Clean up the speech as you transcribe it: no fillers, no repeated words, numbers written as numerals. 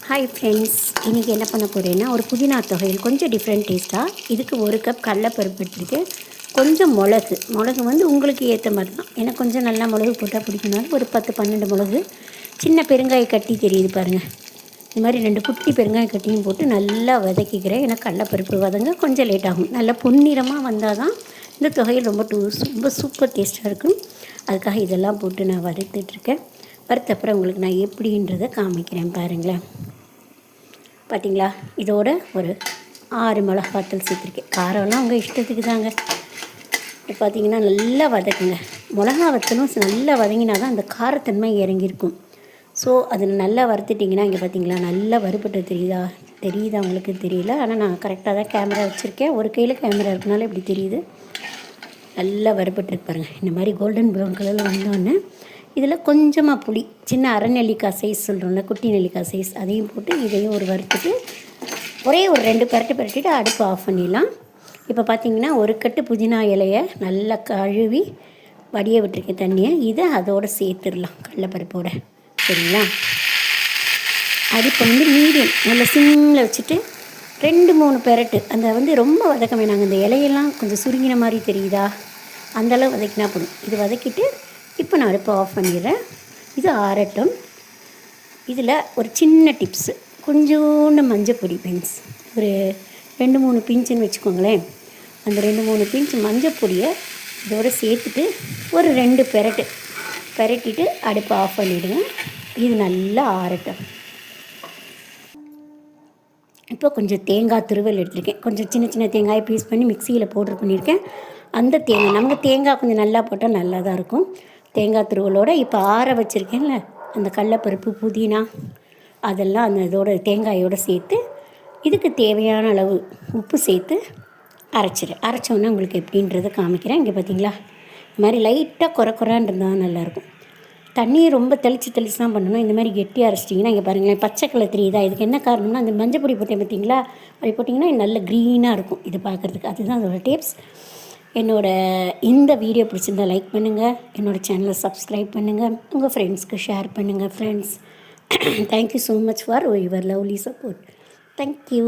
Hi friends, இன்றைக்கி என்ன பண்ண போகிறேன்னா ஒரு புதினா தொகையில் கொஞ்சம் டிஃப்ரெண்ட் டேஸ்ட்டாக. இதுக்கு 1 கப் கடலைப்பருப்பு எடுத்துருக்கேன். கொஞ்சம் மிளகு வந்து உங்களுக்கு ஏற்ற மாதிரி தான். எனக்கு கொஞ்சம் நல்லா மிளகு போட்டால் பிடிக்குனாலும் ஒரு 10-12 மிளகு, சின்ன பெருங்காய கட்டி தெரியுது பாருங்கள், இந்த மாதிரி 2 குட்டி பெருங்காய கட்டியும் போட்டு நல்லா வதக்கிக்கிறேன். ஏன்னா கடலைப்பருப்பு வதங்க கொஞ்சம் லேட் ஆகும். நல்லா பொன்னிறமாக வந்தால் தான் இந்த தொகையில் ரொம்ப சூப்பர் டேஸ்ட்டாக இருக்கும். அதுக்காக இதெல்லாம் போட்டு நான் வறுத்துட்ருக்கேன். வறுத்தப்புறம் உங்களுக்கு நான் எப்படின்றதை காமிக்கிறேன் பாருங்களேன். பார்த்திங்களா, இதோட ஒரு 6 மிளகாத்தூள் சேர்த்துருக்கேன். காரம்லாம் உங்கள் இஷ்டத்துக்கு தாங்க. இப்போ பார்த்திங்கன்னா நல்லா வதக்குங்க. மிளகா வத்தலும் நல்லா வதங்கினா தான் அந்த காரத்தன்மை இறங்கியிருக்கும். ஸோ அது நல்லா வறுத்துட்டிங்கன்னா இங்கே பார்த்திங்களா நல்லா வறுபட்டு தெரியுதா உங்களுக்கு தெரியல. ஆனால் நான் கரெக்டாக தான் கேமரா வச்சுருக்கேன். ஒரு கையில் கேமரா இருக்கனால இப்படி தெரியுது. நல்லா வறுபட்டுருக்கு பாருங்கள். இந்த மாதிரி கோல்டன் ப்ரௌன் கலரில் வந்தோடனே இதில் கொஞ்சமாக புளி, சின்ன அரை நெல்லிக்காய் சைஸ் சொல்கிறோம்ல, குட்டி நெல்லிக்காய் சைஸ், அதையும் போட்டு இதையும் ஒரு வறுத்துட்டு ஒரே ஒரு 2 பரட்டிட்டு அடுப்பு ஆஃப் பண்ணிடலாம். இப்போ பார்த்திங்கன்னா ஒரு கட்டு புதினா இலையை நல்லா கழுவி வடிய விட்டுருக்கேன் தண்ணியை. இதை அதோடு சேர்த்துடலாம் கடலைப்பருப்போட. சரிங்களா, அடுப்பை வந்து மீடியம் நல்லா சிம்மில் வச்சுட்டு 2-3 பெரட்டு, அந்த வந்து ரொம்ப வதக்க வேணாங்க. இந்த இலையெல்லாம் கொஞ்சம் சுருங்கின மாதிரி தெரியுதா, அந்தளவு வதக்கினா போதும். இது வதக்கிட்டு இப்போ நான் அடுப்பை ஆஃப் பண்ணிடுறேன். இது ஆறட்டும். இதில் ஒரு சின்ன டிப்ஸு, கொஞ்சோண்டு மஞ்சள் பொடி பென்ஸ், ஒரு 2-3 பிஞ்சுன்னு வச்சுக்கோங்களேன். அந்த 2-3 பிஞ்சு மஞ்சள் பொடியை இதோடு சேர்த்துட்டு ஒரு 2 பெரட்டிட்டு அடுப்பை ஆஃப் பண்ணிவிடுங்க. இது நல்லா ஆறட்டும். இப்போ கொஞ்சம் தேங்காய் துருவல் எடுத்துருக்கேன். கொஞ்சம் சின்ன சின்ன தேங்காயை பீஸ் பண்ணி மிக்சியில் பவுட்ரு பண்ணியிருக்கேன். அந்த தேங்காய், நமக்கு தேங்காய் கொஞ்சம் நல்லா போட்டால் நல்லா தான் இருக்கும். தேங்காய் துருவலோடு இப்போ ஆற வச்சுருக்கேன்ல அந்த கடலைப்பருப்பு, புதினா, அதெல்லாம் அந்த இதோட தேங்காயோடு சேர்த்து இதுக்கு தேவையான அளவு உப்பு சேர்த்து அரைச்சோன்னே உங்களுக்கு எப்படின்றத காமிக்கிறேன். இங்கே பார்த்திங்களா, இந்த மாதிரி லைட்டாக குறைன்னு இருந்தால் நல்லாயிருக்கும். தண்ணியை ரொம்ப தெளித்து தான் பண்ணணும். இந்த மாதிரி கெட்டியாக அரைச்சிட்டிங்கன்னா இங்கே பாருங்களேன் பச்சை கலர் தெரியுதா. இதுக்கு என்ன காரணம்னா அந்த மஞ்சள் பொடி போட்டேன் பார்த்திங்களா, அப்படி போட்டிங்கன்னா நல்ல க்ரீனாக இருக்கும் இது பார்க்குறதுக்கு. அதுதான் அதோடய டிப்ஸ். இந்த வீடியோ பிடிச்சிருந்தால் லைக் பண்ணுங்கள், என்னோடய சேனலை சப்ஸ்கிரைப் பண்ணுங்கள், உங்கள் ஃப்ரெண்ட்ஸ்க்கு ஷேர் பண்ணுங்கள். Friends, thank you so much for your lovely support. Thank you.